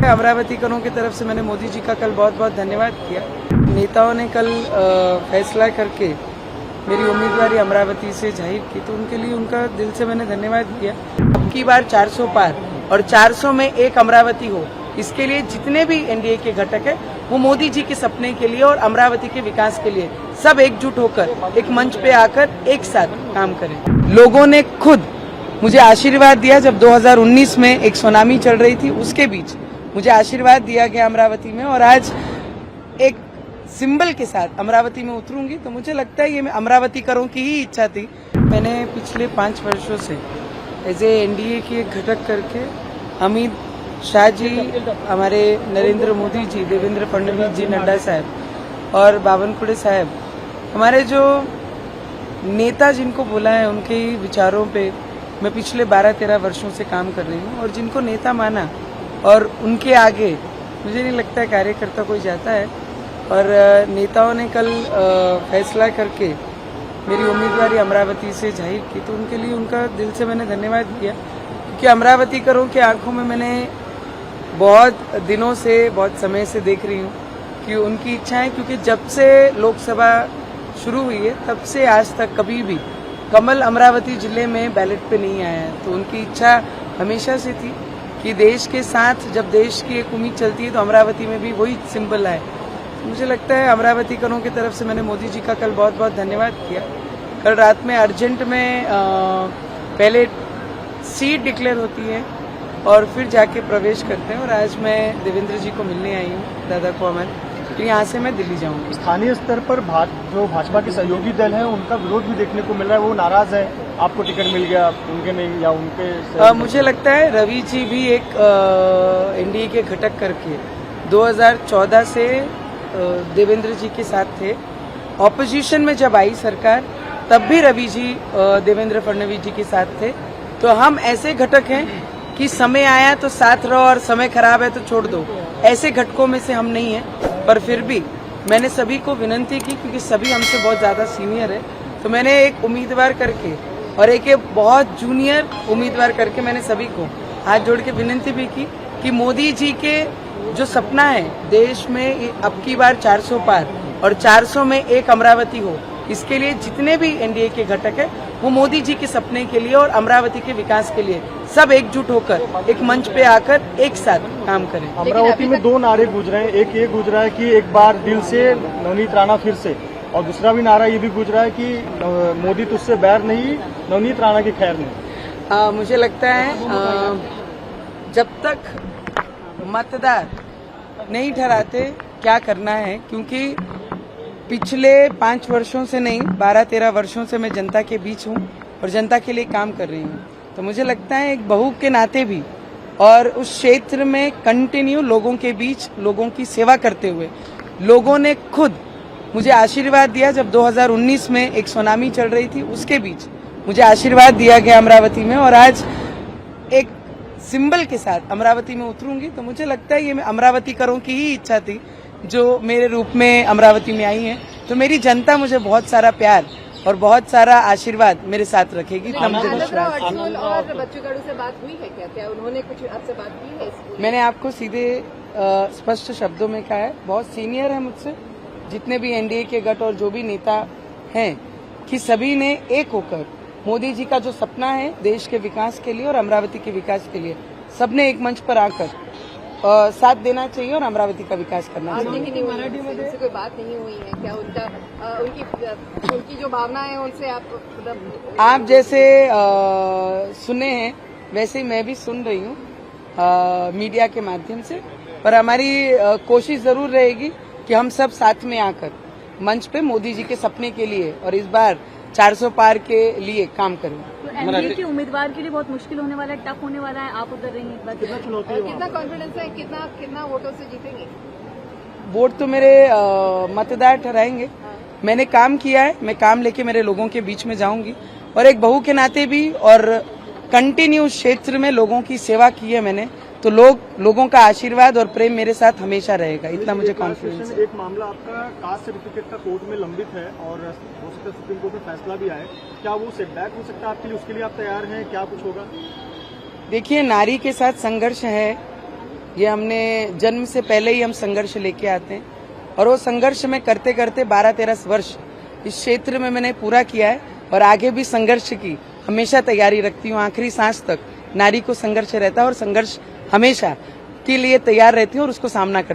अमरावतीकरों की तरफ से मैंने मोदी जी का कल बहुत बहुत धन्यवाद किया। नेताओं ने कल फैसला करके मेरी उम्मीदवारी अमरावती से जाहिर की, तो उनके लिए उनका दिल से मैंने धन्यवाद किया। अब की बार 400 पार और 400 में एक अमरावती हो, इसके लिए जितने भी एनडीए के घटक है वो मोदी जी के सपने के लिए और अमरावती के विकास के लिए सब एकजुट होकर एक मंच पे आकर एक साथ काम करें। लोगों ने खुद मुझे आशीर्वाद दिया जब 2019 में एक सुनामी चल रही थी, उसके बीच मुझे आशीर्वाद दिया गया अमरावती में, और आज एक सिंबल के साथ अमरावती में उतरूंगी। तो मुझे लगता है ये अमरावतीकरों की ही इच्छा थी। मैंने पिछले 5 वर्षों से एज ए एनडीए की एक घटक करके अमित शाह जी, हमारे नरेंद्र मोदी जी, देवेंद्र फडणवीस जी, नड्डा साहब और बावनकुळे साहब, हमारे जो नेता जिनको बोला है, उनके ही विचारों पे मैं पिछले 12-13 वर्षों से काम कर रही हूँ। और जिनको नेता माना और उनके आगे मुझे नहीं लगता है कार्यकर्ता कोई जाता है। और नेताओं ने कल फैसला करके मेरी उम्मीदवारी अमरावती से जाहिर की, तो उनके लिए उनका दिल से मैंने धन्यवाद किया। क्योंकि अमरावतीकरों की आंखों में मैंने बहुत दिनों से, बहुत समय से देख रही हूँ कि उनकी इच्छाएं, क्योंकि जब से लोकसभा शुरू हुई है तब से आज तक कभी भी कमल अमरावती जिले में बैलेट पे नहीं आया है। तो उनकी इच्छा हमेशा से थी कि देश के साथ जब देश की एक उम्मीद चलती है तो अमरावती में भी वही सिंबल आए। मुझे लगता है अमरावतीकरों की तरफ से मैंने मोदी जी का कल बहुत बहुत धन्यवाद किया। कल रात में अर्जेंट में पहले सीट डिक्लेयर होती है और फिर जाके प्रवेश करते हैं। और आज मैं देवेंद्र जी को मिलने आई हूँ, दादा को अमर, तो यहाँ से मैं दिल्ली जाऊँगी। स्थानीय स्तर पर जो भाजपा के सहयोगी दल हैं उनका विरोध भी देखने को मिल रहा है, वो नाराज है, आपको टिकट मिल गया उनके नहीं, या उनके मुझे लगता है रवि जी भी एक एनडीए के घटक करके 2014 से देवेंद्र जी के साथ थे। ऑपोजिशन में जब आई सरकार तब भी रवि जी देवेंद्र फडणवीस जी के साथ थे। तो हम ऐसे घटक हैं कि समय आया तो साथ रहो और समय खराब है तो छोड़ दो, ऐसे घटकों में से हम नहीं हैं। पर फिर भी मैंने सभी को विनती की, क्योंकि सभी हमसे बहुत ज्यादा सीनियर है, तो मैंने एक उम्मीदवार करके और एक बहुत जूनियर उम्मीदवार करके मैंने सभी को हाथ जोड़ के विनती भी की कि मोदी जी के जो सपना है देश में अब की बार 400 पार और 400 में एक अमरावती हो, इसके लिए जितने भी एनडीए के घटक है वो मोदी जी के सपने के लिए और अमरावती के विकास के लिए सब एकजुट होकर एक मंच पे आकर एक साथ काम करें। अमरावती में 2 नारे गूंज रहे हैं, एक ये गूंज रहा है कि एक बार दिल से नवनीत राणा फिर से, और दूसरा भी नारा ये भी गूंज रहा है कि मोदी तुझसे बैर नहीं, नवनीत राणा की खैर नहीं। मुझे लगता है जब तक मतदार नहीं ठहराते क्या करना है, क्योंकि पिछले 5 वर्षों से नहीं 12-13 वर्षों से मैं जनता के बीच हूँ और जनता के लिए काम कर रही हूँ। तो मुझे लगता है एक बहू के नाते भी और उस क्षेत्र में कंटिन्यू लोगों के बीच लोगों की सेवा करते हुए लोगों ने खुद मुझे आशीर्वाद दिया जब 2019 में एक सुनामी चल रही थी, उसके बीच मुझे आशीर्वाद दिया गया अमरावती में, और आज एक सिंबल के साथ अमरावती में उतरूंगी। तो मुझे लगता है ये अमरावतीकरों की ही इच्छा थी जो मेरे रूप में अमरावती में आई है। तो मेरी जनता मुझे बहुत सारा प्यार और बहुत सारा आशीर्वाद मेरे साथ रखेगी। इतना मुझे विश्वास है। और बच्चू कडू से बात हुई है क्या उन्होंने कुछ आपसे बात की है? मैंने आपको सीधे स्पष्ट शब्दों में कहा है, बहुत सीनियर है मुझसे, जितने भी एनडीए के गठ और जो भी नेता हैं, कि सभी ने एक होकर मोदी जी का जो सपना है देश के विकास के लिए और अमरावती के विकास के लिए सबने एक मंच पर आकर साथ देना चाहिए और अमरावती का विकास करना चाहिए। मराठी में कोई बात नहीं हुई है क्या? उनकी जो भावना है उनसे आप जैसे सुने हैं वैसे ही मैं भी सुन रही हूँ मीडिया के माध्यम से। पर हमारी कोशिश जरूर रहेगी कि हम सब साथ में आकर मंच पे मोदी जी के सपने के लिए और इस बार 400 पार के लिए काम करें। तो एनडीए के उम्मीदवार के लिए बहुत मुश्किल होने वाला है, टफ होने वाला है, आप उधर रहेंगे, कितना चुनौती है, कितना कॉन्फिडेंस है, कितना वोटों से जीतेंगे? वोट तो मेरे मतदार ठहराएंगे। मैंने काम किया है, मैं काम लेके मेरे लोगों के बीच में जाऊंगी और एक बहू के नाते भी और कंटिन्यू क्षेत्र में लोगों की सेवा की है मैंने, तो लोगों का आशीर्वाद और प्रेम मेरे साथ हमेशा रहेगा, इतना मुझे कॉन्फिडेंस है। एक मामला आपका कास्ट सर्टिफिकेट का कोर्ट में लंबित है और हो सकता है सुप्रीम कोर्ट में फैसला भी आए, क्या वो सेटबैक हो सकता है आपके लिए? उसके लिए आप तैयार हैं? क्या कुछ होगा? देखिए, नारी के साथ संघर्ष है ये हमने जन्म से पहले ही हम संघर्ष लेके आते हैं और वो संघर्ष में करते करते 12-13 वर्ष इस क्षेत्र में मैंने पूरा किया है और आगे भी संघर्ष की हमेशा तैयारी रखती हूँ। आखिरी सांस तक नारी को संघर्ष रहता है और संघर्ष हमेशा के लिए तैयार रहती हूँ और उसको सामना करती हूँ।